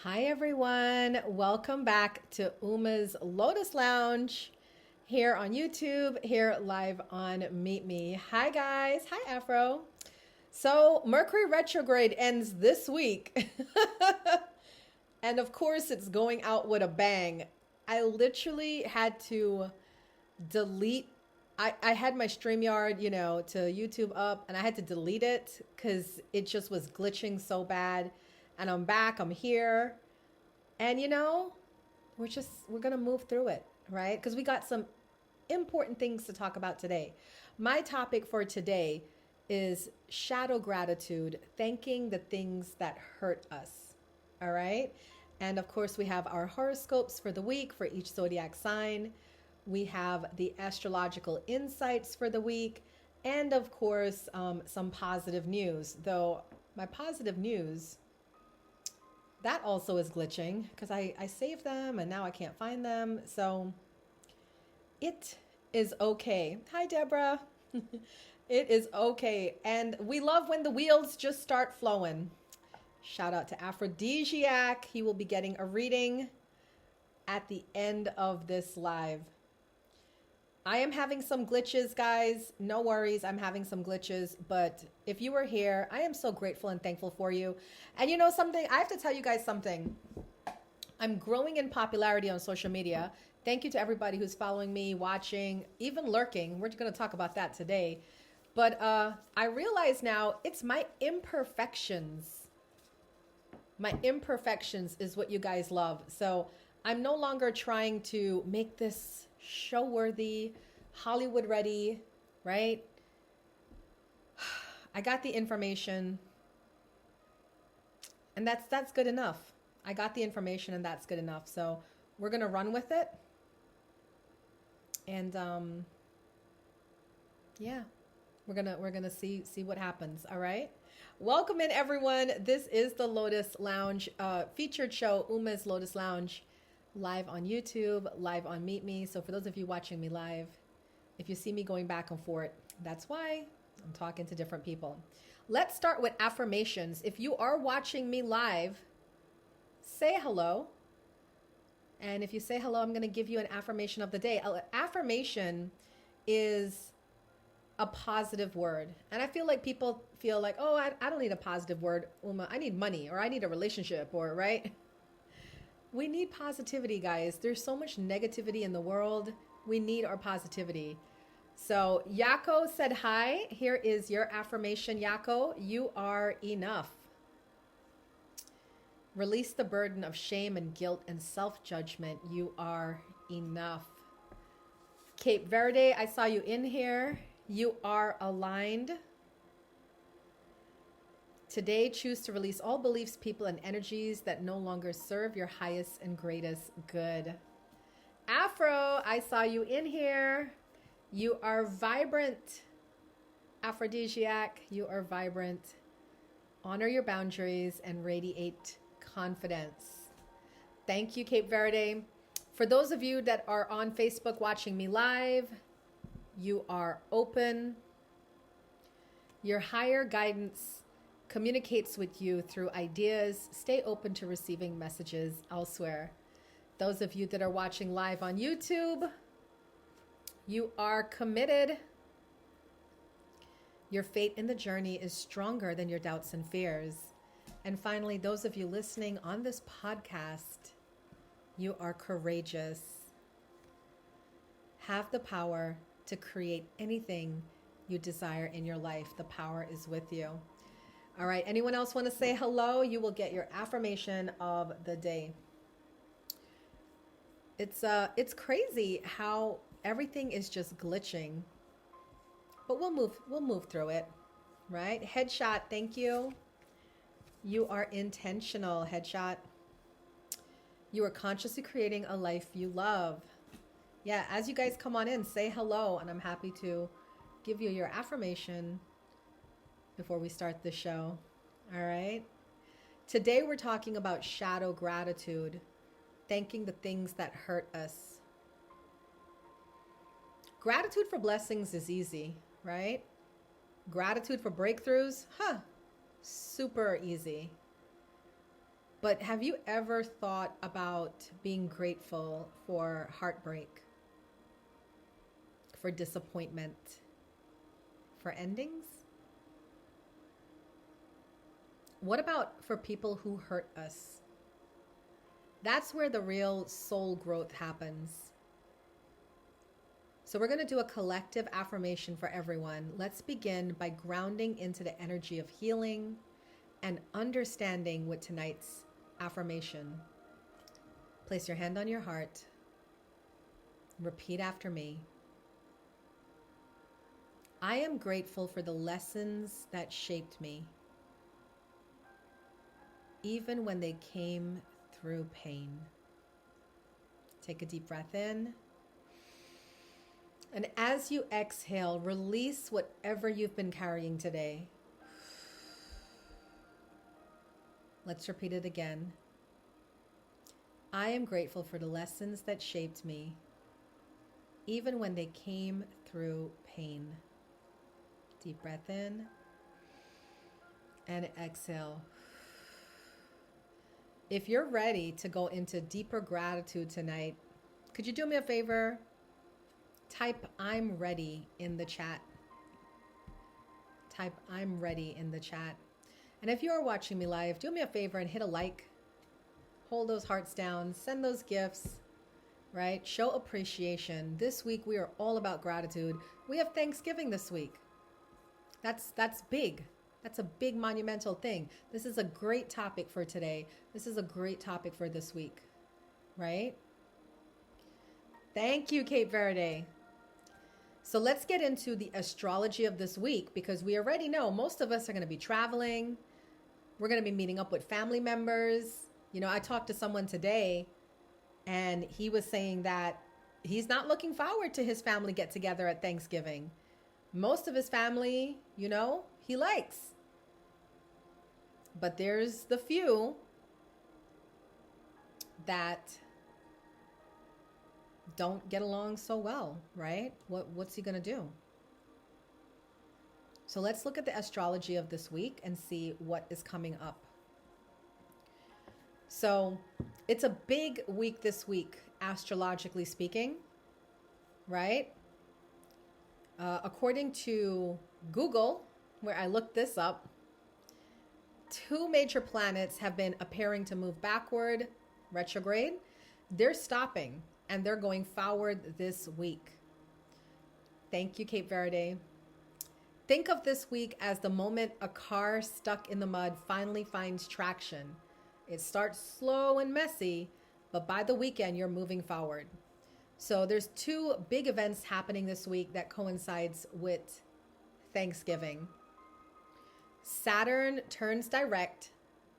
Hi, everyone. Welcome back to Uma's Lotus Lounge here on YouTube, here live on MeetMe. Hi, guys. Hi, Afro. So, Mercury retrograde ends this week. And of course, it's going out with a bang. I literally had to delete. I had my StreamYard, to YouTube up, and I had to delete it because it just was glitching so bad. And I'm back, I'm here. And we're gonna move through it, right? Because we got some important things to talk about today. My topic for today is shadow gratitude, thanking the things that hurt us. All right. And of course, we have our horoscopes for the week for each zodiac sign. We have the astrological insights for the week. And of course, some positive news. Though my positive news, that also is glitching because I saved them and now I can't find them. So it is okay. Hi, Deborah. It is okay. And we love when the wheels just start flowing. Shout out to Aphrodisiac. He will be getting a reading at the end of this live. I am having some glitches, guys. No worries. I'm having some glitches. But if you were here, I am so grateful and thankful for you. And you know something? I have to tell you guys something. I'm growing in popularity on social media. Thank you to everybody who's following me, watching, even lurking. We're going to talk about that today. But I realize now it's my imperfections. My imperfections is what you guys love. So I'm no longer trying to make this show worthy, Hollywood ready, right? I got the information and that's good enough. I got the information and that's good enough. So we're going to run with it. And yeah, we're going to see what happens, all right? Welcome in, everyone. This is the Lotus Lounge featured show, Uma's Lotus Lounge, live on YouTube, live on MeetMe. So for those of you watching me live, if you see me going back and forth, that's why I'm talking to different people. Let's start with affirmations. If you are watching me live, say hello. And if you say hello, I'm going to give you an affirmation of the day. Affirmation is a positive word. And I feel like people feel like, oh, I don't need a positive word, Uma. I need money, or I need a relationship, or right? We need positivity, guys. There's so much negativity in the world. We need our positivity. So Yako said hi. Here is your affirmation, Yako. You are enough. Release the burden of shame and guilt and self-judgment. You are enough. Cape Verde, I saw you in here. You are aligned. Today, choose to release all beliefs, people, and energies that no longer serve your highest and greatest good. Afro, I saw you in here. You are vibrant. Aphrodisiac, you are vibrant. Honor your boundaries and radiate confidence. Thank you, Cape Verde. For those of you that are on Facebook watching me live, you are open. Your higher guidance communicates with you through ideas. Stay open to receiving messages elsewhere. Those of you that are watching live on YouTube, you are committed. Your fate in the journey is stronger than your doubts and fears. And finally, those of you listening on this podcast, you are courageous. Have the power to create anything you desire in your life. The power is with you. All right, anyone else want to say hello? You will get your affirmation of the day. It's crazy how everything is just glitching. But we'll move through it, right? Headshot, thank you. You are intentional, Headshot. You are consciously creating a life you love. Yeah, as you guys come on in, say hello, and I'm happy to give you your affirmation before we start the show. All right. Today we're talking about shadow gratitude, thanking the things that hurt us. Gratitude for blessings is easy, right? Gratitude for breakthroughs, super easy. But have you ever thought about being grateful for heartbreak, for disappointment, for endings? What about for people who hurt us? That's where the real soul growth happens. So we're going to do a collective affirmation for everyone. Let's begin by grounding into the energy of healing and understanding with tonight's affirmation. Place your hand on your heart. Repeat after me. I am grateful for the lessons that shaped me, even when they came through pain. Take a deep breath in. And as you exhale, release whatever you've been carrying today. Let's repeat it again. I am grateful for the lessons that shaped me, even when they came through pain. Deep breath in and exhale. If you're ready to go into deeper gratitude tonight, could you do me a favor? Type I'm ready in the chat. Type I'm ready in the chat. And if you're watching me live, do me a favor and hit a like. Hold those hearts down. Send those gifts, right? Show appreciation. This week we are all about gratitude. We have Thanksgiving this week. That's big. That's a big monumental thing. This is a great topic for today. This is a great topic for this week, right? Thank you, Cape Verde. So let's get into the astrology of this week, because we already know most of us are going to be traveling. We're going to be meeting up with family members. You know, I talked to someone today and he was saying that he's not looking forward to his family get together at Thanksgiving. Most of his family, you know, he likes. But there's the few that don't get along so well, right? What's he going to do? So let's look at the astrology of this week and see what is coming up. So it's a big week this week, astrologically speaking, right? According to Google, where I looked this up, 2 major planets have been appearing to move backward, retrograde. They're stopping and they're going forward this week. Thank you, Cape Verde. Think of this week as the moment a car stuck in the mud finally finds traction. It starts slow and messy, but by the weekend, you're moving forward. So there's 2 big events happening this week that coincides with Thanksgiving. Saturn turns direct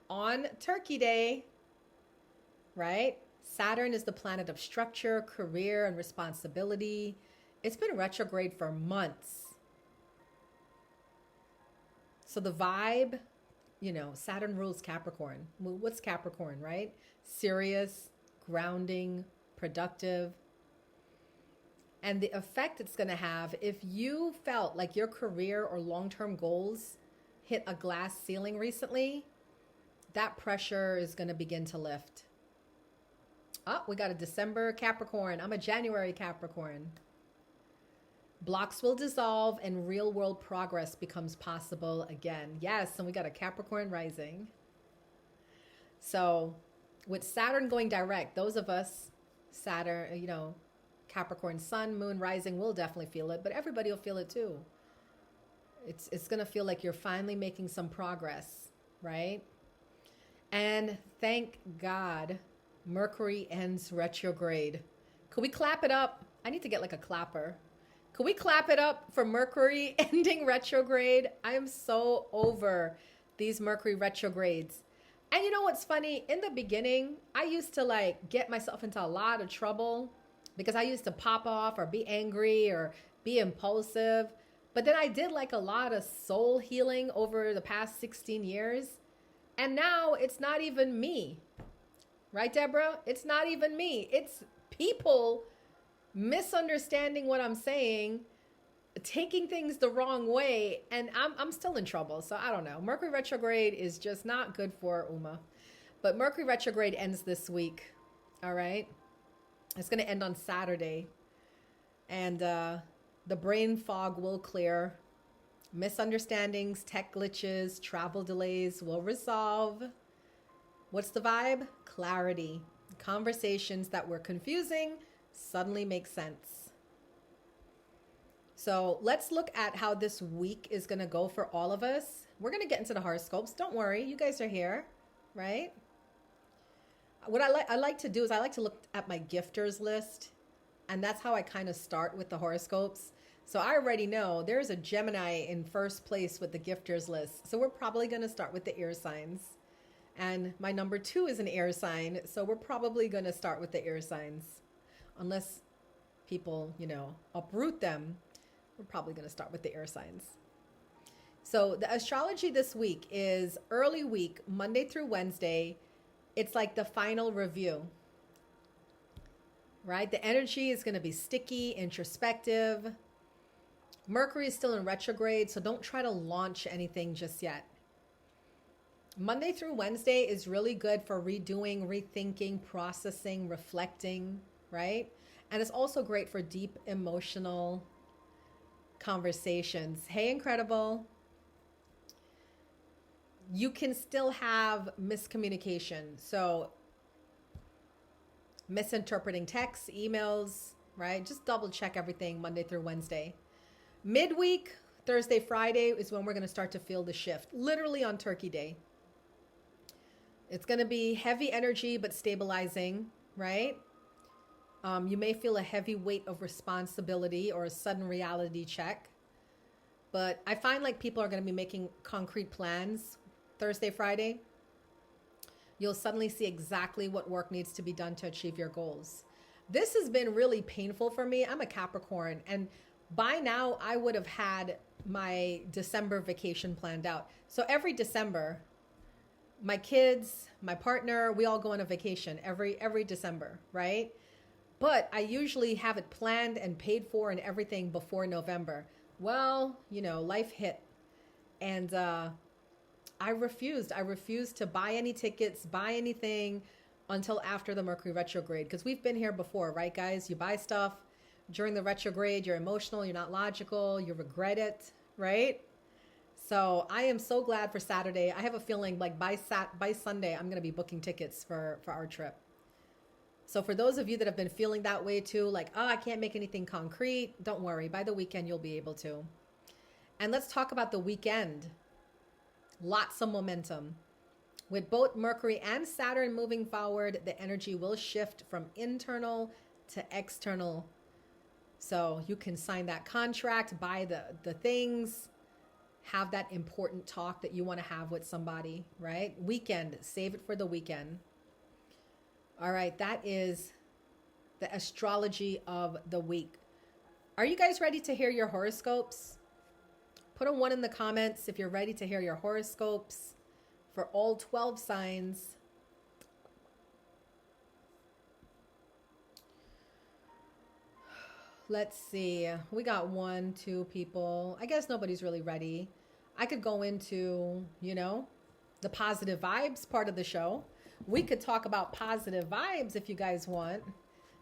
on Turkey Day, right? Saturn is the planet of structure, career, and responsibility. It's been retrograde for months. So the vibe, you know, Saturn rules Capricorn. Well, what's Capricorn, right? Serious, grounding, productive. And the effect it's going to have, if you felt like your career or long-term goals hit a glass ceiling recently, that pressure is going to begin to lift. Oh, we got a December Capricorn. I'm a January Capricorn. Blocks will dissolve and real world progress becomes possible again. Yes, and we got a Capricorn rising. So with Saturn going direct, those of us, Saturn, you know, Capricorn sun, moon rising, will definitely feel it, but everybody will feel it too. It's going to feel like you're finally making some progress, right? And thank God Mercury ends retrograde. Could we clap it up? I need to get like a clapper. Could we clap it up for Mercury ending retrograde? I am so over these Mercury retrogrades. And you know what's funny? In the beginning, I used to like get myself into a lot of trouble because I used to pop off or be angry or be impulsive. But then I did like a lot of soul healing over the past 16 years. And now it's not even me. Right, Deborah? It's not even me. It's people misunderstanding what I'm saying, taking things the wrong way, and I'm still in trouble. So I don't know. Mercury retrograde is just not good for Uma. But Mercury retrograde ends this week. All right. It's going to end on Saturday. And the brain fog will clear. Misunderstandings, tech glitches, travel delays will resolve. What's the vibe? Clarity. Conversations that were confusing suddenly make sense. So let's look at how this week is going to go for all of us. We're going to get into the horoscopes. Don't worry. You guys are here, right? What I like to do is I like to look at my gifters list. And that's how I kind of start with the horoscopes. So I already know there's a Gemini in first place with the gifters list. So we're probably going to start with the air signs. And my number 2 is an air sign. So we're probably going to start with the air signs. Unless people, uproot them, we're probably going to start with the air signs. So the astrology this week is early week, Monday through Wednesday. It's like the final review. Right? The energy is going to be sticky, introspective. Mercury is still in retrograde, so don't try to launch anything just yet. Monday through Wednesday is really good for redoing, rethinking, processing, reflecting, right? And it's also great for deep emotional conversations. Hey, incredible. You can still have miscommunication. So misinterpreting texts, emails, right? Just double check everything Monday through Wednesday. Midweek, Thursday, Friday is when we're going to start to feel the shift, literally on Turkey Day. It's going to be heavy energy, but stabilizing, right? You may feel a heavy weight of responsibility or a sudden reality check. But I find like people are going to be making concrete plans Thursday, Friday. You'll suddenly see exactly what work needs to be done to achieve your goals. This has been really painful for me. I'm a Capricorn, and by now I would have had my December vacation planned out. So every December, my kids, my partner, we all go on a vacation every December, right? But I usually have it planned and paid for and everything before November. Well, life hit. And I refused to buy any tickets, buy anything until after the Mercury retrograde. Because we've been here before, right, guys? You buy stuff during the retrograde, you're emotional, you're not logical, you regret it, right? So I am so glad for Saturday. I have a feeling like by Sunday, I'm going to be booking tickets for our trip. So for those of you that have been feeling that way too, like, oh, I can't make anything concrete, don't worry. By the weekend, you'll be able to. And let's talk about the weekend. Lots of momentum. With both Mercury and Saturn moving forward, the energy will shift from internal to external. So you can sign that contract, buy the things, have that important talk that you want to have with somebody, right? Weekend, save it for the weekend. All right, that is the astrology of the week. Are you guys ready to hear your horoscopes? Put a 1 in the comments if you're ready to hear your horoscopes for all 12 signs. Let's see. We got 1, 2 people. I guess nobody's really ready. I could go into, the positive vibes part of the show. We could talk about positive vibes if you guys want,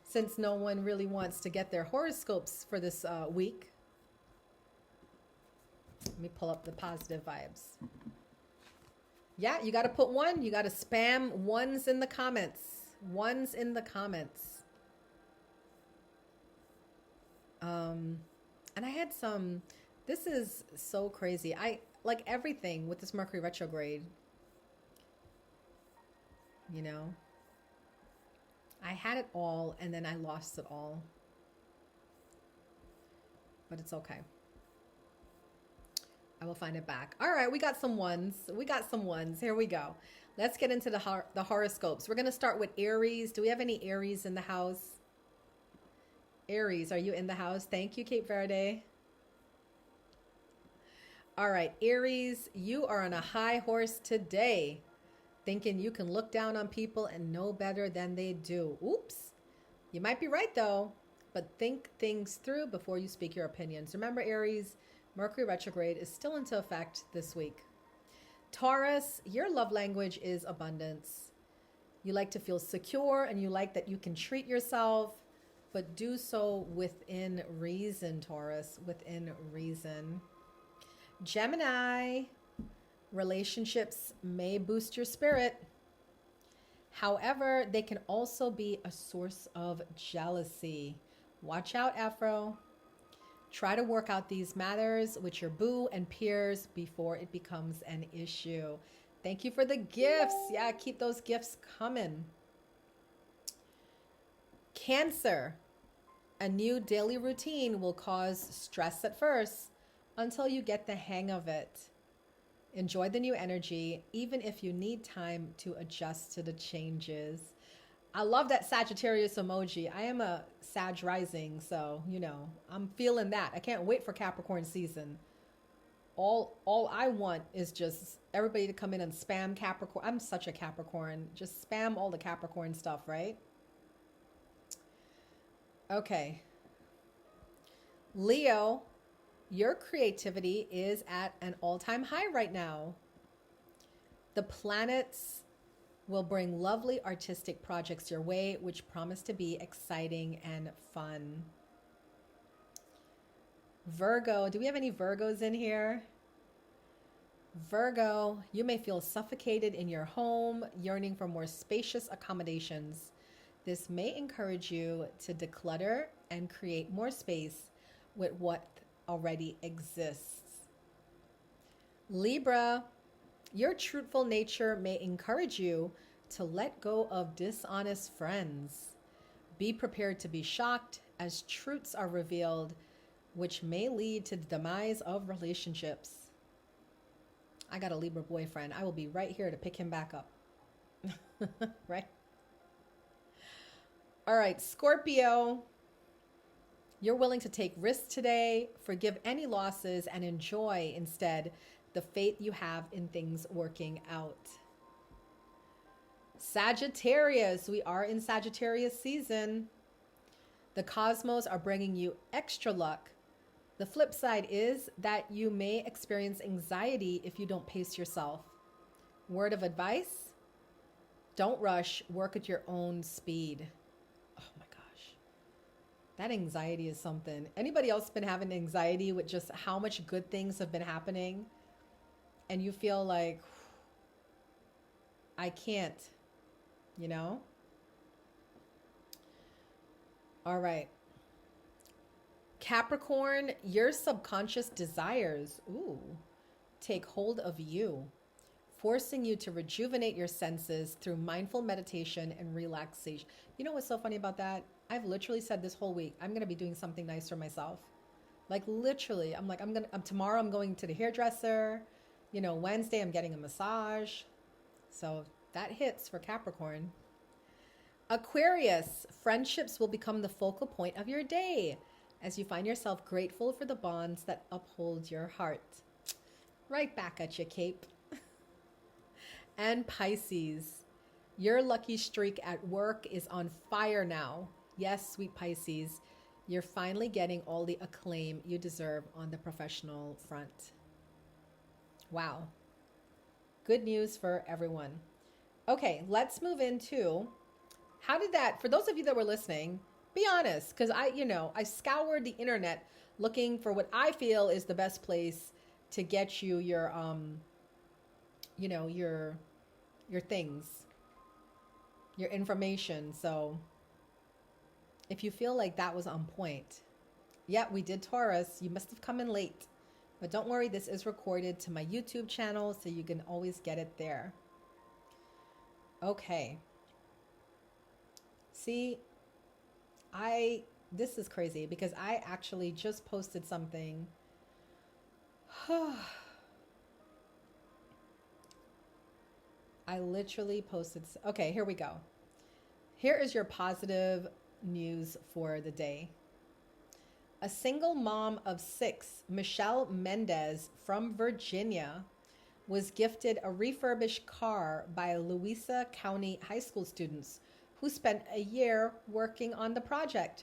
since no one really wants to get their horoscopes for this week. Let me pull up the positive vibes. Yeah, you got to put 1. You got to spam 1s in the comments. 1s in the comments. And I had some, this is so crazy. I like everything with this Mercury retrograde. I had it all and then I lost it all. But it's okay. I will find it back. All right, we got some 1s. Here we go. Let's get into the horoscopes. We're going to start with Aries. Do we have any Aries in the house? Aries, are you in the house? Thank you, Cape Verde. All right, Aries, you are on a high horse today, thinking you can look down on people and know better than they do. Oops. You might be right, though, but think things through before you speak your opinions. Remember, Aries, Mercury retrograde is still into effect this week. Taurus, your love language is abundance. You like to feel secure and you like that you can treat yourself, but do so within reason, Taurus, within reason. Gemini, relationships may boost your spirit. However, they can also be a source of jealousy. Watch out, Afro. Try to work out these matters with your boo and peers before it becomes an issue. Thank you for the gifts. Yeah, keep those gifts coming. Cancer. A new daily routine will cause stress at first until you get the hang of it. Enjoy the new energy, even if you need time to adjust to the changes. I love that Sagittarius emoji. I am a Sag rising, so, you know, I'm feeling that. I can't wait for Capricorn season. All I want is just everybody to come in and spam Capricorn. I'm such a Capricorn. Just spam all the Capricorn stuff, right? Okay. Leo, your creativity is at an all-time high right now. The planets will bring lovely artistic projects your way, which promise to be exciting and fun. Virgo, do we have any Virgos in here? Virgo, you may feel suffocated in your home, yearning for more spacious accommodations. This may encourage you to declutter and create more space with what already exists. Libra, your truthful nature may encourage you to let go of dishonest friends. Be prepared to be shocked as truths are revealed, which may lead to the demise of relationships. I got a Libra boyfriend. I will be right here to pick him back up. Right? All right, Scorpio. You're willing to take risks today, forgive any losses, and enjoy instead the faith you have in things working out. Sagittarius, we are in Sagittarius season. The cosmos are bringing you extra luck. The flip side is that you may experience anxiety if you don't pace yourself. Word of advice? Don't rush, work at your own speed. Oh my gosh. That anxiety is something. Anybody else been having anxiety with just how much good things have been happening? And you feel like, I can't, you know? All right. Capricorn, your subconscious desires, take hold of you, forcing you to rejuvenate your senses through mindful meditation and relaxation. You know what's so funny about that? I've literally said this whole week, I'm going to be doing something nice for myself. Like literally, I'm like, tomorrow I'm going to the hairdresser. You know, Wednesday I'm getting a massage. So that hits for Capricorn. Aquarius, friendships will become the focal point of your day as you find yourself grateful for the bonds that uphold your heart. Right back at you, Cape. And Pisces, your lucky streak at work is on fire now. Yes, sweet Pisces, you're finally getting all the acclaim you deserve on the professional front. Wow. Good news for everyone. Okay, let's move into how did that, for those of you that were listening, be honest, because I scoured the internet looking for what I feel is the best place to get you your, your things, your information. So if you feel like that was on point, yeah, we did Taurus. You must have come in late, but don't worry. This is recorded to my YouTube channel, so you can always get it there. Okay. See, this is crazy because I actually just posted something. I literally posted. Okay, here we go. Here is your positive news for the day. A single mom of 6, Michelle Mendez from Virginia, was gifted a refurbished car by Louisa County high school students who spent a year working on the project.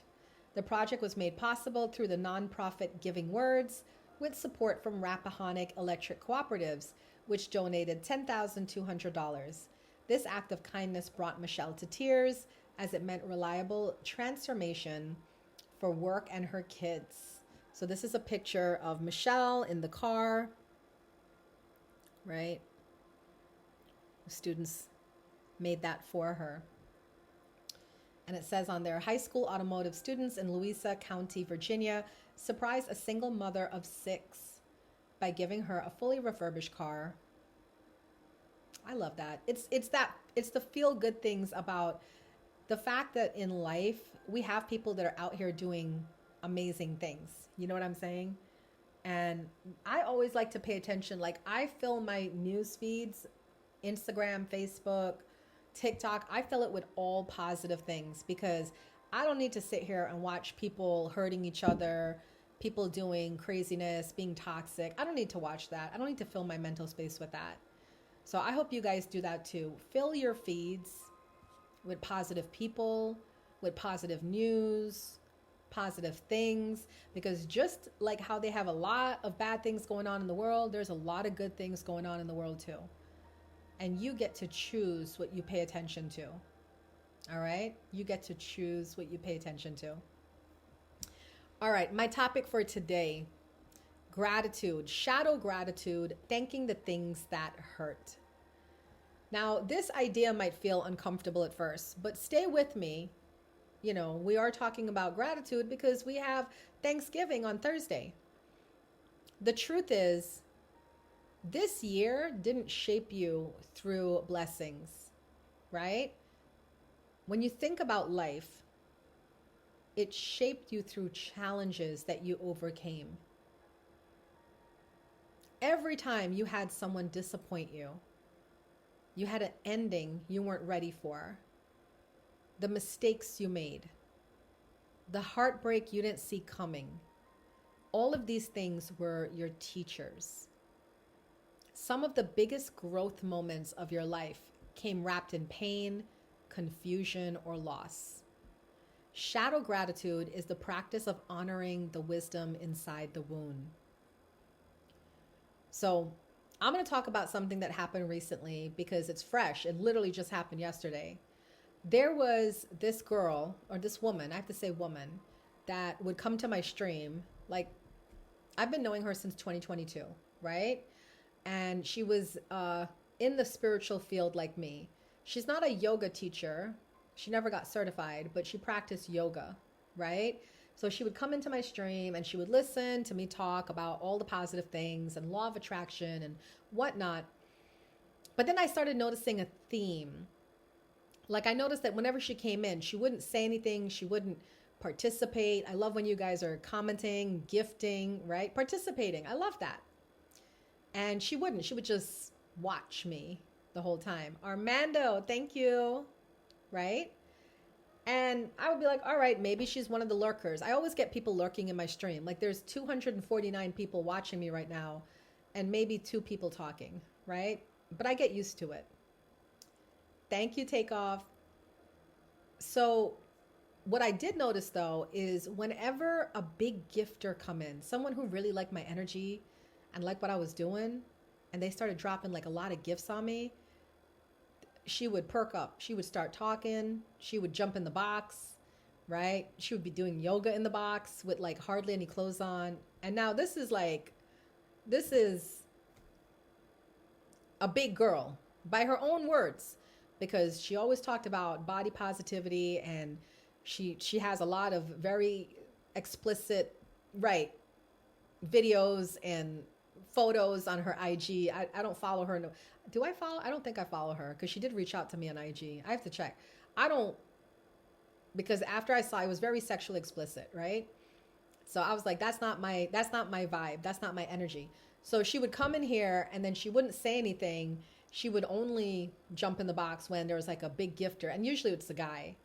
The project was made possible through the nonprofit Giving Words with support from Rappahannock Electric Cooperatives, which donated $10,200. This act of kindness brought Michelle to tears as it meant reliable transformation for work and her kids. So this is a picture of Michelle in the car, right? The students made that for her. And it says on there, high school automotive students in Louisa County, Virginia, surprised a single mother of 6 by giving her a fully refurbished car. I love that. It's the feel good things about the fact that in life we have people that are out here doing amazing things. You know what I'm saying? And I always like to pay attention. Like, I fill my news feeds, Instagram, Facebook, TikTok, I fill it with all positive things, because I don't need to sit here and watch people hurting each other, people doing craziness, being toxic. I don't need to watch that. I don't need to fill my mental space with that. So I hope you guys do that too. Fill your feeds with positive people, with positive news, positive things, because just like how they have a lot of bad things going on in the world, there's a lot of good things going on in the world too. And you get to choose what you pay attention to. All right? You get to choose what you pay attention to. All right, my topic for today, gratitude, shadow gratitude, thanking the things that hurt. Now, this idea might feel uncomfortable at first, but stay with me. You know, we are talking about gratitude because we have Thanksgiving on Thursday. The truth is, this year didn't shape you through blessings, right? When you think about life, it shaped you through challenges that you overcame. Every time you had someone disappoint you, you had an ending you weren't ready for, the mistakes you made, the heartbreak you didn't see coming, all of these things were your teachers. Some of the biggest growth moments of your life came wrapped in pain, confusion, or loss. Shadow gratitude is the practice of honoring the wisdom inside the wound. So I'm going to talk about something that happened recently because it's fresh. It literally just happened yesterday. There was this girl, or this woman, I have to say woman, that would come to my stream. Like, I've been knowing her since 2022, right? And she was in the spiritual field like me. She's not a yoga teacher. She never got certified, but she practiced yoga, right? So she would come into my stream and she would listen to me talk about all the positive things and law of attraction and whatnot. But then I started noticing a theme. Like, I noticed that whenever she came in, she wouldn't say anything. She wouldn't participate. I love when you guys are commenting, gifting, right? Participating. I love that. And she wouldn't. She would just watch me the whole time. Armando, thank you. Right? And I would be like, all right, maybe she's one of the lurkers. I always get people lurking in my stream. Like, there's 249 people watching me right now and maybe 2 people talking, right? But I get used to it. Thank you, Takeoff. So what I did notice, though, is whenever a big gifter come in, someone who really liked my energy and liked what I was doing, and they started dropping like a lot of gifts on me, she would perk up. She would start talking. She would jump in the box, right? She would be doing yoga in the box with like hardly any clothes on. And now this is a big girl by her own words, because she always talked about body positivity, and she has a lot of very explicit, right, videos and photos on her IG. I don't follow her. No. Do I follow? I don't think I follow her, because she did reach out to me on IG. I have to check. I don't, because after I saw it was very sexually explicit, right? So I was like, that's not my vibe. That's not my energy. So she would come in here and then she wouldn't say anything. She would only jump in the box when there was like a big gifter, and usually it's a guy.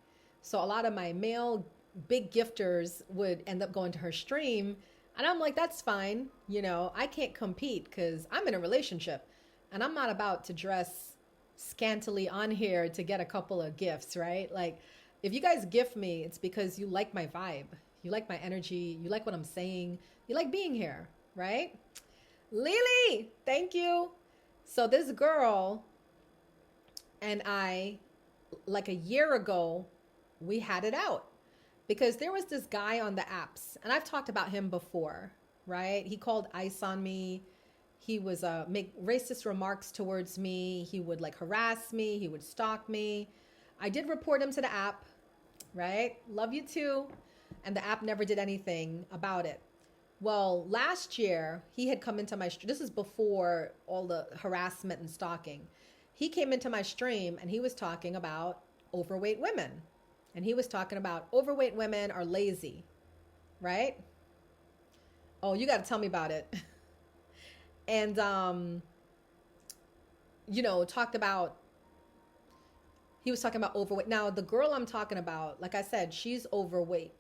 So a lot of my male big gifters would end up going to her stream, and I'm like, that's fine. You know, I can't compete because I'm in a relationship and I'm not about to dress scantily on here to get a couple of gifts, right? Like, if you guys gift me, it's because you like my vibe. You like my energy. You like what I'm saying. You like being here, right? Lily, thank you. So this girl And I, like a year ago, we had it out because there was this guy on the apps, and I've talked about him before, right? He called ICE on me. He was make racist remarks towards me. He would like harass me. He would stalk me. I did report him to the app, right? Love you too. And the app never did anything about it. Well, last year he had come into my, this is before all the harassment and stalking. He came into my stream and he was talking about overweight women. And he was talking about overweight women are lazy, right? Oh, you got to tell me about it. And, talked about, he was talking about overweight. Now, the girl I'm talking about, like I said, she's overweight.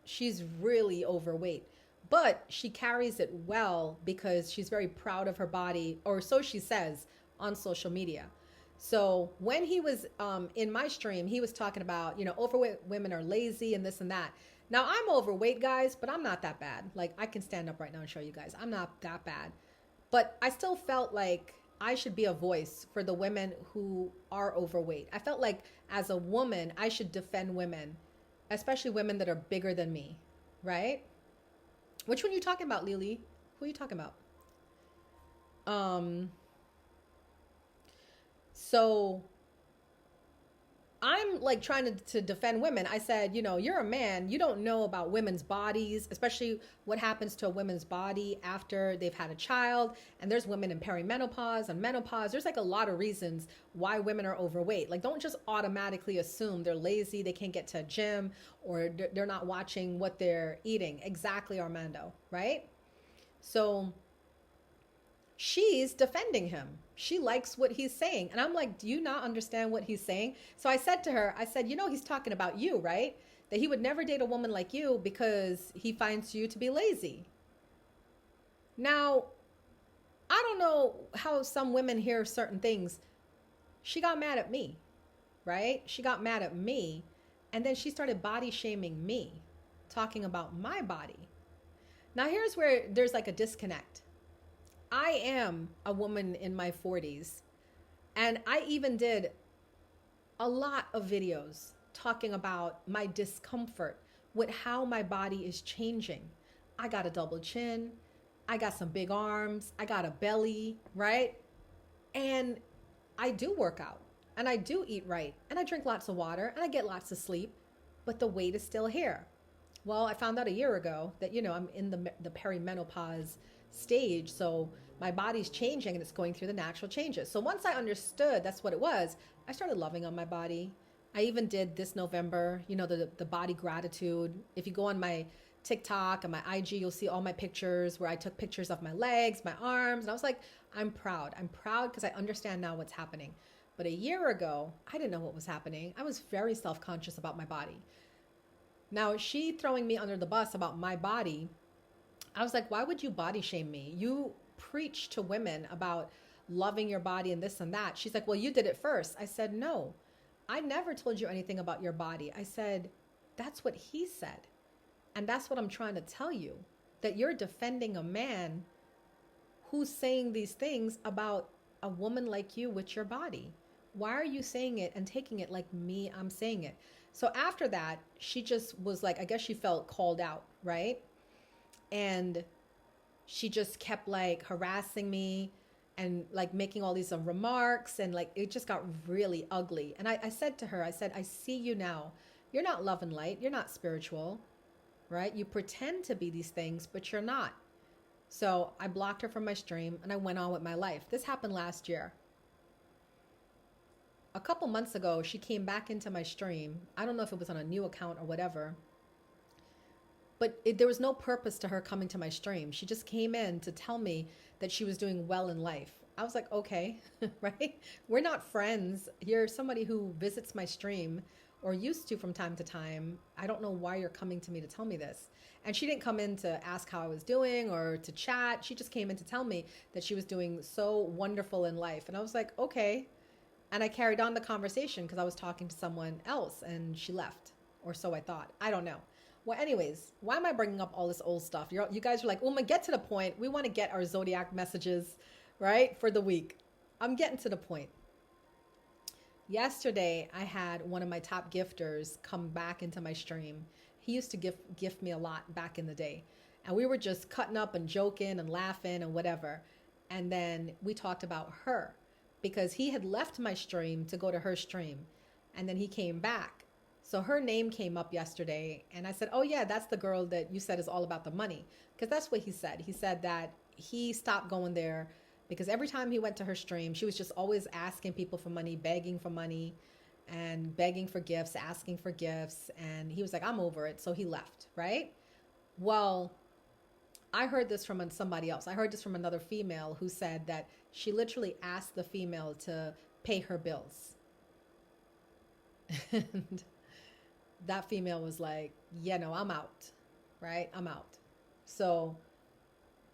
She's really overweight, but she carries it well because she's very proud of her body, or so she says on social media. So when he was in my stream, he was talking about, overweight women are lazy and this and that. Now, I'm overweight, guys, but I'm not that bad. Like, I can stand up right now and show you guys. I'm not that bad. But I still felt like I should be a voice for the women who are overweight. I felt like as a woman, I should defend women, especially women that are bigger than me, right? Which one are you talking about, Lily? Who are you talking about? So I'm like trying to defend women. I said, you're a man. You don't know about women's bodies, especially what happens to a woman's body after they've had a child. And there's women in perimenopause and menopause. There's like a lot of reasons why women are overweight. Like, don't just automatically assume they're lazy, they can't get to a gym, or they're not watching what they're eating. Exactly, Armando, right? So she's defending him. She likes what he's saying. And I'm like, do you not understand what he's saying? So I said to her, he's talking about you, right? That he would never date a woman like you because he finds you to be lazy. Now, I don't know how some women hear certain things. She got mad at me, right? She got mad at me. And then she started body shaming me, talking about my body. Now, here's where there's like a disconnect. I am a woman in my 40s, and I even did a lot of videos talking about my discomfort with how my body is changing. I got a double chin, I got some big arms, I got a belly, right? And I do work out, and I do eat right, and I drink lots of water, and I get lots of sleep, but the weight is still here. Well, I found out a year ago that, I'm in the perimenopause stage, so my body's changing and it's going through the natural changes. So once I understood that's what it was, I started loving on my body. I even did this November, the body gratitude. If you go on my TikTok and my IG, you'll see all my pictures where I took pictures of my legs, my arms, and I was like, I'm proud because I understand now what's happening. But a year ago, I didn't know what was happening. I was very self-conscious about my body. Now, she throwing me under the bus about my body, I was like, why would you body shame me? You preach to women about loving your body and this and that. She's like, well, you did it first. I said, no, I never told you anything about your body. I said, that's what he said. And that's what I'm trying to tell you, that you're defending a man who's saying these things about a woman like you with your body. Why are you saying it and taking it like me, I'm saying it? So after that, she just was like, I guess she felt called out, right? And she just kept like harassing me and like making all these remarks, and like it just got really ugly. And I said to her, I said, I see you now. You're not love and light. You're not spiritual, right? You pretend to be these things, but you're not. So I blocked her from my stream and I went on with my life. This happened last year. A couple months ago, she came back into my stream. I don't know if it was on a new account or whatever. But there was no purpose to her coming to my stream. She just came in to tell me that she was doing well in life. I was like, okay, right? We're not friends. You're somebody who visits my stream or used to from time to time. I don't know why you're coming to me to tell me this. And she didn't come in to ask how I was doing or to chat. She just came in to tell me that she was doing so wonderful in life. And I was like, okay. And I carried on the conversation because I was talking to someone else and she left, or so I thought. I don't know. Well, anyways, why am I bringing up all this old stuff? You guys are like, Uma, get to the point. We want to get our zodiac messages, right, for the week. I'm getting to the point. Yesterday, I had one of my top gifters come back into my stream. He used to gift me a lot back in the day. And we were just cutting up and joking and laughing and whatever. And then we talked about her because he had left my stream to go to her stream. And then he came back. So her name came up yesterday. And I said, oh, yeah, that's the girl that you said is all about the money. Because that's what he said. He said that he stopped going there because every time he went to her stream, she was just always asking people for money, begging for money, and begging for gifts, asking for gifts. And he was like, I'm over it. So he left, right? Well, I heard this from somebody else. I heard this from another female who said that she literally asked the female to pay her bills. And that female was like, yeah, no, I'm out, right? I'm out. So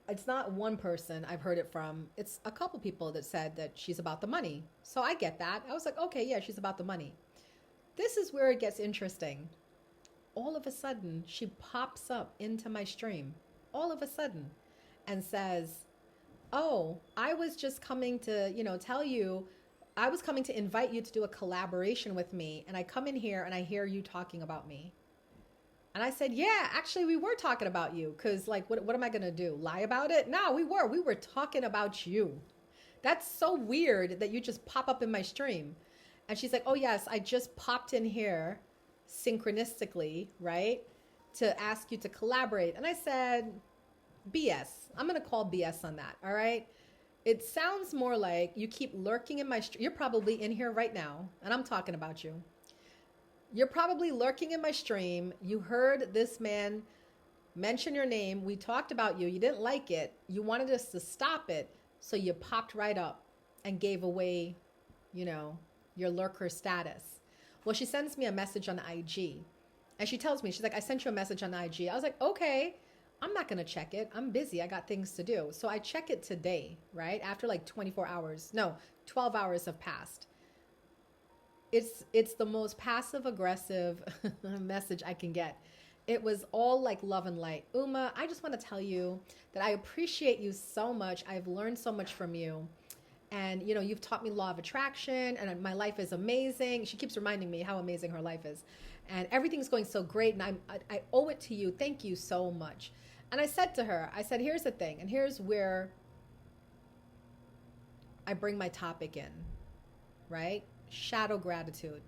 it's not one person I've heard it from. It's a couple people that said that she's about the money. So I get that. I was like, okay, yeah, she's about the money. This is where it gets interesting. All of a sudden, she pops up into my stream, all of a sudden, and says, oh, I was just coming to, tell you, I was coming to invite you to do a collaboration with me. And I come in here and I hear you talking about me. And I said, yeah, actually, we were talking about you. Because, like, what am I going to do? Lie about it? No, we were. We were talking about you. That's so weird that you just pop up in my stream. And she's like, oh, yes, I just popped in here synchronistically, right, to ask you to collaborate. And I said, BS. I'm going to call BS on that, all right? It sounds more like you keep lurking in my stream. You're probably in here right now, and I'm talking about you. You're probably lurking in my stream. You heard this man mention your name. We talked about you. You didn't like it. You wanted us to stop it. So you popped right up and gave away, your lurker status. Well, she sends me a message on IG. And she tells me, she's like, I sent you a message on IG. I was like, okay, I'm not going to check it. I'm busy. I got things to do. So I check it today, right? After like 24 hours. No, 12 hours have passed. It's the most passive aggressive message I can get. It was all like love and light. Uma, I just want to tell you that I appreciate you so much. I've learned so much from you. And, you've taught me law of attraction and my life is amazing. She keeps reminding me how amazing her life is. And everything's going so great. And I owe it to you. Thank you so much. And I said to her, here's the thing. And here's where I bring my topic in, right? Shadow gratitude,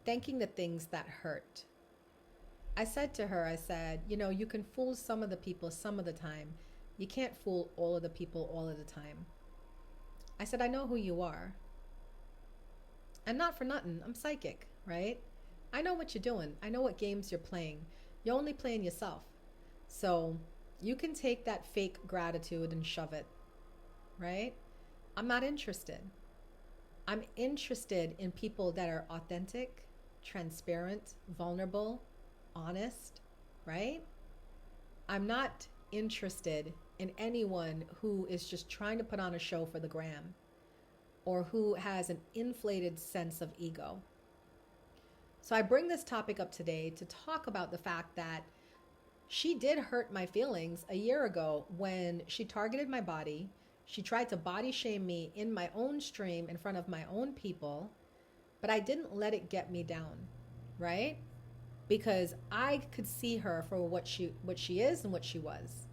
thanking the things that hurt. I said to her, you can fool some of the people some of the time. You can't fool all of the people all of the time. I said, I know who you are. And not for nothing, I'm psychic, right? I know what you're doing. I know what games you're playing. You're only playing yourself. So you can take that fake gratitude and shove it, right? I'm not interested. I'm interested in people that are authentic, transparent, vulnerable, honest, right? I'm not interested in anyone who is just trying to put on a show for the gram or who has an inflated sense of ego. So I bring this topic up today to talk about the fact that she did hurt my feelings a year ago when she targeted my body. She tried to body shame me in my own stream in front of my own people, but I didn't let it get me down, right? Because I could see her for what she is and what she was.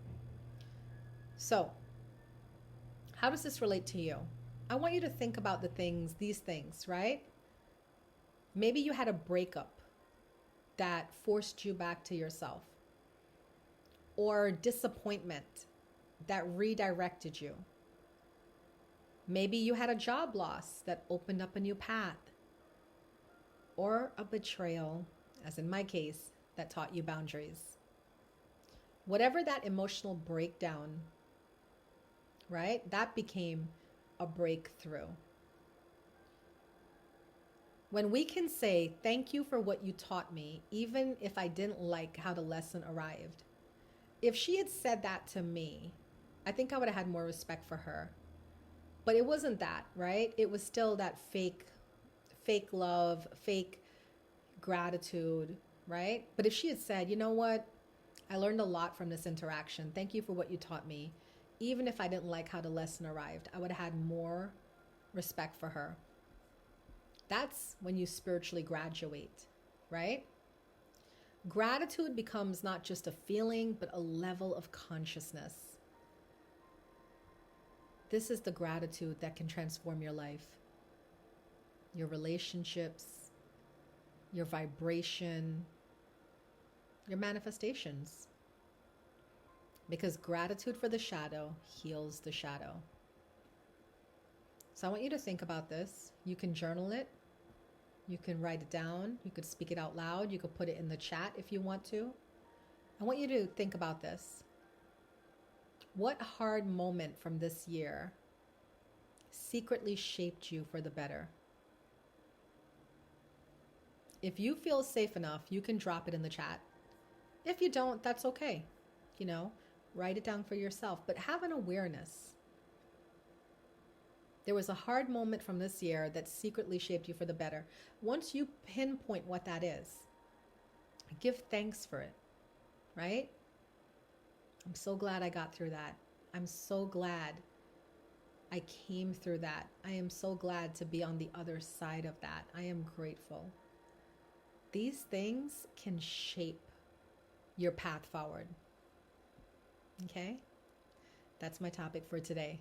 So, how does this relate to you? I want you to think about these things, right? Maybe you had a breakup that forced you back to yourself, or disappointment that redirected you. Maybe you had a job loss that opened up a new path, or a betrayal, as in my case, that taught you boundaries. Whatever that emotional breakdown, right? That became a breakthrough. When we can say, thank you for what you taught me, even if I didn't like how the lesson arrived. If she had said that to me, I think I would have had more respect for her. But it wasn't that, right? It was still that fake love, fake gratitude, right? But if she had said, you know what? I learned a lot from this interaction. Thank you for what you taught me. Even if I didn't like how the lesson arrived, I would have had more respect for her. That's when you spiritually graduate, right? Gratitude becomes not just a feeling, but a level of consciousness. This is the gratitude that can transform your life, your relationships, your vibration, your manifestations. Because gratitude for the shadow heals the shadow. So I want you to think about this. You can journal it. You can write it down. You could speak it out loud. You could put it in the chat if you want to. I want you to think about this. What hard moment from this year secretly shaped you for the better? If you feel safe enough, you can drop it in the chat. If you don't, that's okay. You know, write it down for yourself, but have an awareness. There was a hard moment from this year that secretly shaped you for the better. Once you pinpoint what that is, give thanks for it, right? I'm so glad I got through that. I'm so glad I came through that. I am so glad to be on the other side of that. I am grateful. These things can shape your path forward. Okay? That's my topic for today.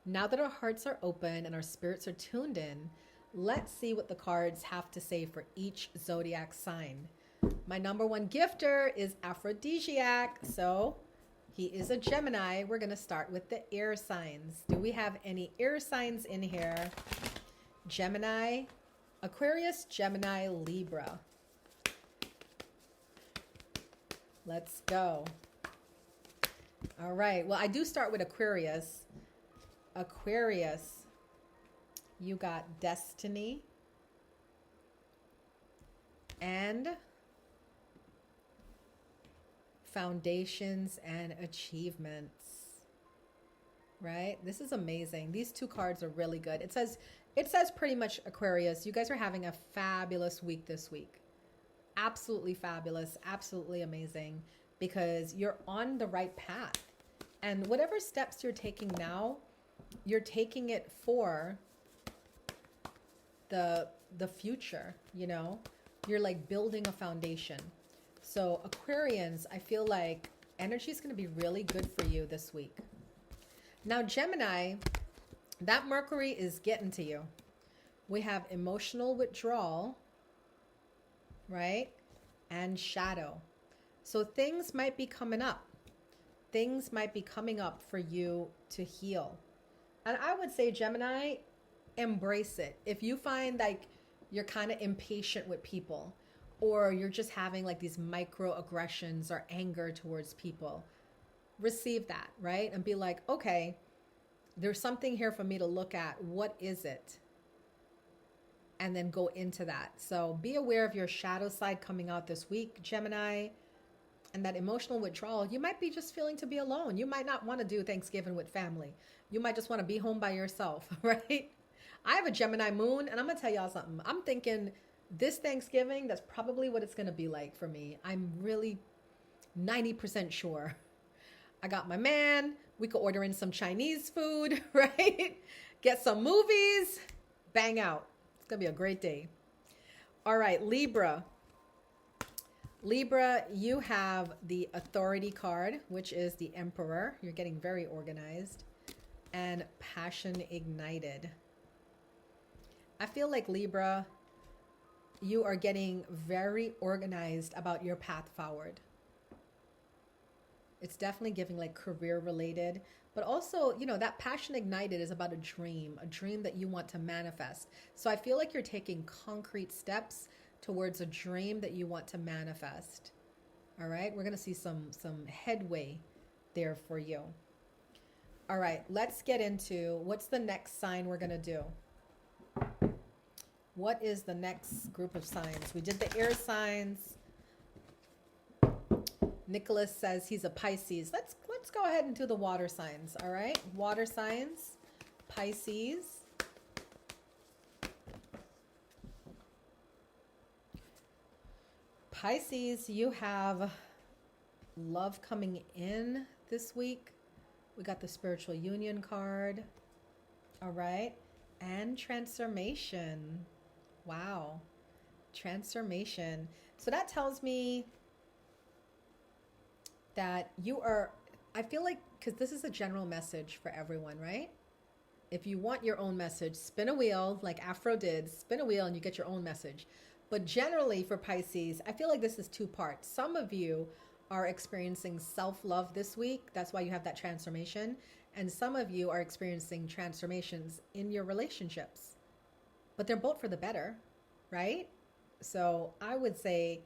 Now that our hearts are open and our spirits are tuned in, let's see what the cards have to say for each zodiac sign. My number one gifter is Aphrodisiac, so he is a Gemini. We're going to start with the air signs. Do we have any air signs in here? Gemini, Aquarius, Gemini, Libra. Let's go. All right. Well, I do start with Aquarius. Aquarius, you got destiny and foundations and achievements, right? This is amazing. These two cards are really good. It says pretty much, Aquarius, you guys are having a fabulous week this week. Absolutely fabulous, absolutely amazing, because you're on the right path. And whatever steps you're taking now, you're taking it for the future, you know? You're like building a foundation. So Aquarians, I feel like energy is going to be really good for you this week. Now, Gemini, that Mercury is getting to you. We have emotional withdrawal, right? And shadow. So things might be coming up. Things might be coming up for you to heal. And I would say, Gemini, embrace it. If you find like you're kind of impatient with people, or you're just having like these microaggressions or anger towards people, receive that, right? And be like, okay, there's something here for me to look at. What is it? And then go into that. So be aware of your shadow side coming out this week, Gemini. And that emotional withdrawal, you might be just feeling to be alone. You might not want to do Thanksgiving with family. You might just want to be home by yourself, right? I have a Gemini moon, and I'm going to tell y'all something. I'm thinking this Thanksgiving, that's probably what it's going to be like for me. I'm really 90% sure. I got my man. We could order in some Chinese food, right? Get some movies. Bang out. It's going to be a great day. All right, Libra. Libra, you have the authority card, which is the Emperor. You're getting very organized. And passion ignited. I feel like Libra, you are getting very organized about your path forward. It's definitely giving like career related, but also, you know, that passion ignited is about a dream that you want to manifest. So I feel like you're taking concrete steps towards a dream that you want to manifest. All right, we're going to see some headway there for you. All right, let's get into what's the next sign we're going to do. What is the next group of signs? We did the air signs. Nicholas says he's a Pisces. Let's go ahead and do the water signs, all right? Water signs, Pisces. Pisces, you have love coming in this week. We got the spiritual union card, all right? And transformation. Wow. Transformation. So that tells me that you are, I feel like, because this is a general message for everyone, right? If you want your own message, spin a wheel like Afro did, spin a wheel and you get your own message. But generally for Pisces, I feel like this is two parts. Some of you are experiencing self-love this week. That's why you have that transformation. And some of you are experiencing transformations in your relationships. But they're both for the better, right? So I would say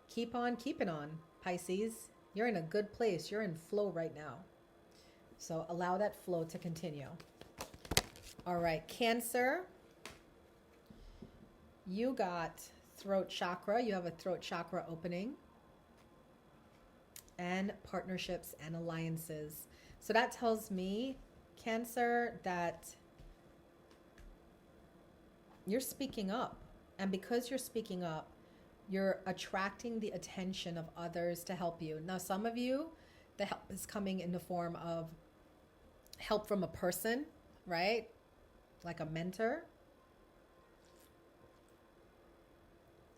keep on keeping on, Pisces. You're in a good place. You're in flow right now. So allow that flow to continue. All right, Cancer. You got throat chakra. You have a throat chakra opening. And partnerships and alliances. So that tells me, Cancer, that you're speaking up. And because you're speaking up, you're attracting the attention of others to help you. Now, some of you, the help is coming in the form of help from a person, right? Like a mentor.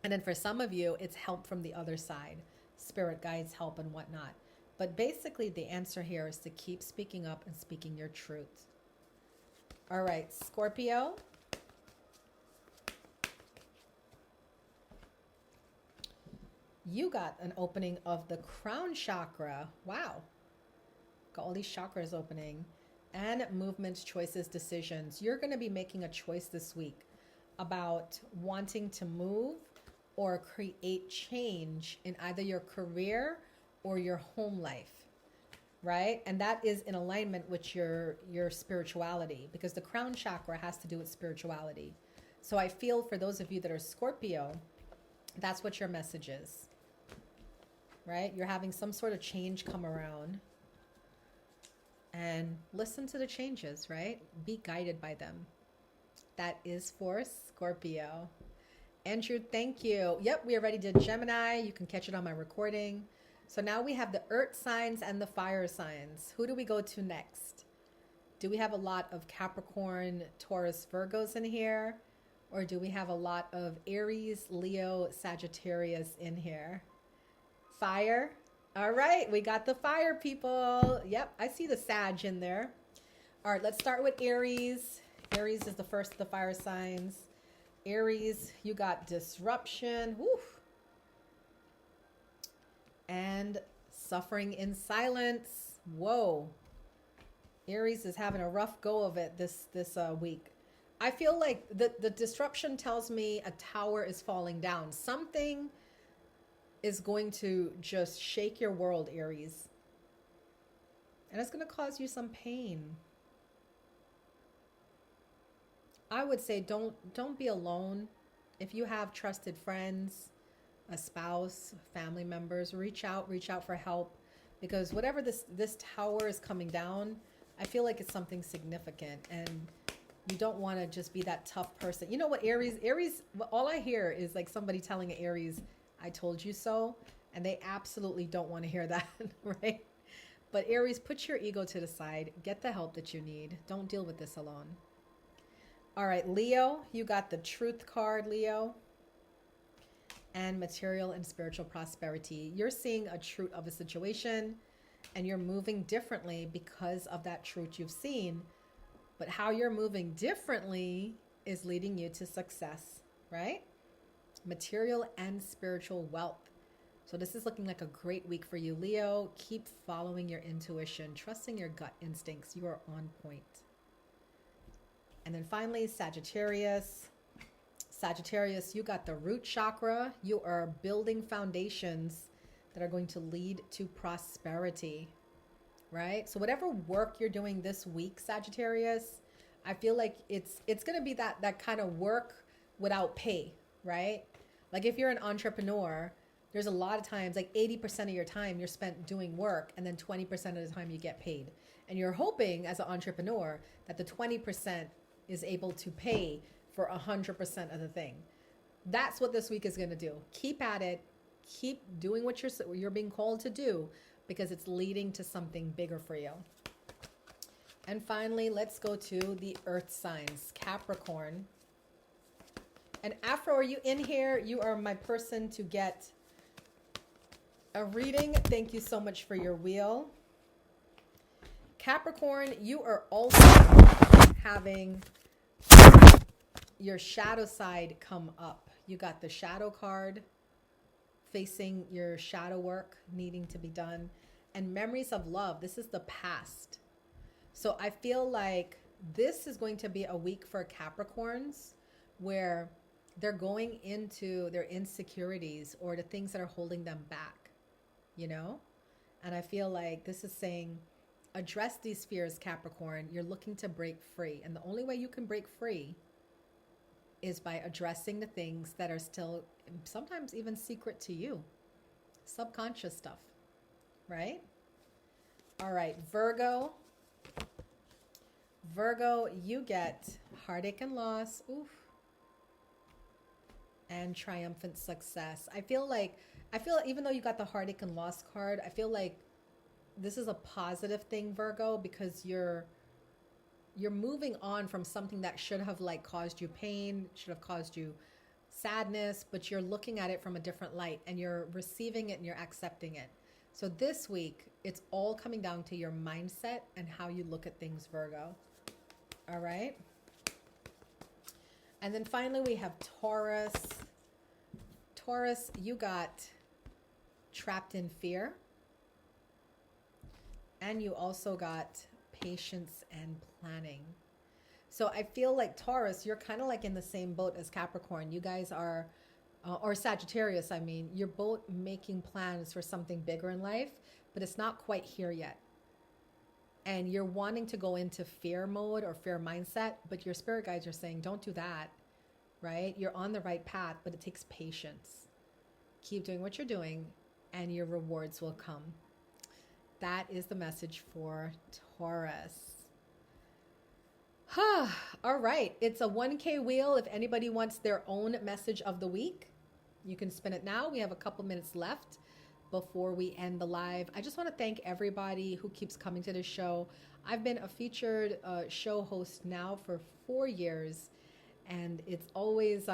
And then for some of you, it's help from the other side, spirit guides, help and whatnot. But basically the answer here is to keep speaking up and speaking your truth. All right, Scorpio. You got an opening of the crown chakra. Wow. Got all these chakras opening. And movements, choices, decisions. You're going to be making a choice this week about wanting to move or create change in either your career or your home life, right? And that is in alignment with your spirituality, because the crown chakra has to do with spirituality. So I feel for those of you that are Scorpio, that's what your message is, right? You're having some sort of change come around. And listen to the changes, right? Be guided by them. That is for Scorpio. Andrew, thank you. Yep, we already did Gemini. You can catch it on my recording. So now we have the earth signs and the fire signs. Who do we go to next? Do we have a lot of Capricorn, Taurus, Virgos in here? Or do we have a lot of Aries, Leo, Sagittarius in here? Fire. All right, we got the fire people. Yep, I see the Sag in there. All right, let's start with Aries. Aries is the first of the fire signs. Aries, you got disruption. Woo. And suffering in silence. Whoa. Aries is having a rough go of it this week. I feel like the disruption tells me a tower is falling down. Something is going to just shake your world, Aries. And it's going to cause you some pain. I would say don't be alone. If you have trusted friends, a spouse, family members, reach out for help, because whatever this tower is coming down, I feel like it's something significant, and you don't want to just be that tough person. You know what, Aries, all I hear is like somebody telling an Aries, I told you so, and they absolutely don't want to hear that, right? But Aries, put your ego to the side. Get the help that you need. Don't deal with this alone. All right, Leo, you got the Truth card, Leo. And material and spiritual prosperity. You're seeing a truth of a situation, and you're moving differently because of that truth you've seen. But how you're moving differently is leading you to success, right? Material and spiritual wealth. So this is looking like a great week for you, Leo. Keep following your intuition, trusting your gut instincts. You are on point. And then finally, Sagittarius. Sagittarius, you got the root chakra. You are building foundations that are going to lead to prosperity, right? So whatever work you're doing this week, Sagittarius, I feel like it's going to be that kind of work without pay, right? Like if you're an entrepreneur, there's a lot of times, like 80% of your time you're spent doing work, and then 20% of the time you get paid. And you're hoping as an entrepreneur that the 20% is able to pay for 100% of the thing. That's what this week is going to do. Keep at it. Keep doing what you're being called to do, because it's leading to something bigger for you. And finally, let's go to the earth signs. Capricorn. And Afro, are you in here? You are my person to get a reading. Thank you so much for your wheel. Capricorn, you are also having your shadow side come up. You got the shadow card facing your shadow work needing to be done, and memories of love. This is the past. So I feel like this is going to be a week for Capricorns where they're going into their insecurities or the things that are holding them back, you know? And I feel like this is saying, address these fears, Capricorn. You're looking to break free. And the only way you can break free is by addressing the things that are still sometimes even secret to you. Subconscious stuff, right? All right, Virgo. Virgo, you get heartache and loss. Oof. And triumphant success. I feel even though you got the heartache and loss card, I feel like this is a positive thing, Virgo, because you're moving on from something that should have like caused you pain, should have caused you sadness, but you're looking at it from a different light and you're receiving it and you're accepting it. So this week, it's all coming down to your mindset and how you look at things, Virgo. All right. And then finally, we have Taurus. Taurus, you got trapped in fear. And you also got patience and planning. So I feel like Taurus, you're kind of like in the same boat as Capricorn. You guys are, or Sagittarius, I mean, you're both making plans for something bigger in life, but it's not quite here yet. And you're wanting to go into fear mode or fear mindset, but your spirit guides are saying, don't do that, right? You're on the right path, but it takes patience. Keep doing what you're doing and your rewards will come. That is the message for Taurus. All right. It's a 1K wheel. If anybody wants their own message of the week, you can spin it now. We have a couple minutes left before we end the live. I just want to thank everybody who keeps coming to the show. I've been a featured show host now for 4 years, and it's always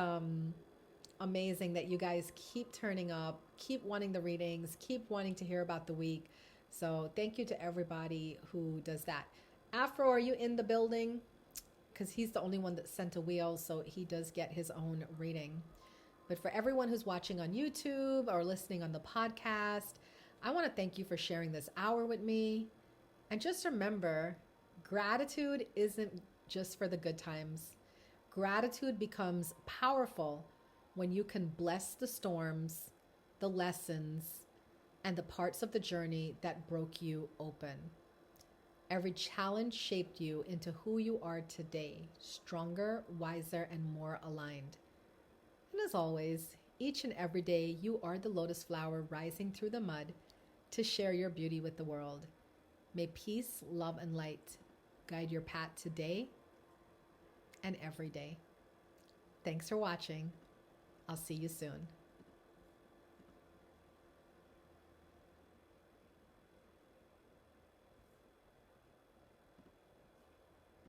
amazing that you guys keep turning up, keep wanting the readings, keep wanting to hear about the week. So thank you to everybody who does that. Afro, are you in the building? Because he's the only one that sent a wheel, so he does get his own reading. But for everyone who's watching on YouTube or listening on the podcast, I want to thank you for sharing this hour with me. And just remember, gratitude isn't just for the good times. Gratitude becomes powerful when you can bless the storms, the lessons, and the parts of the journey that broke you open. Every challenge shaped you into who you are today, stronger, wiser, and more aligned. And as always, each and every day, you are the lotus flower rising through the mud to share your beauty with the world. May peace, love, and light guide your path today and every day. Thanks for watching. I'll see you soon.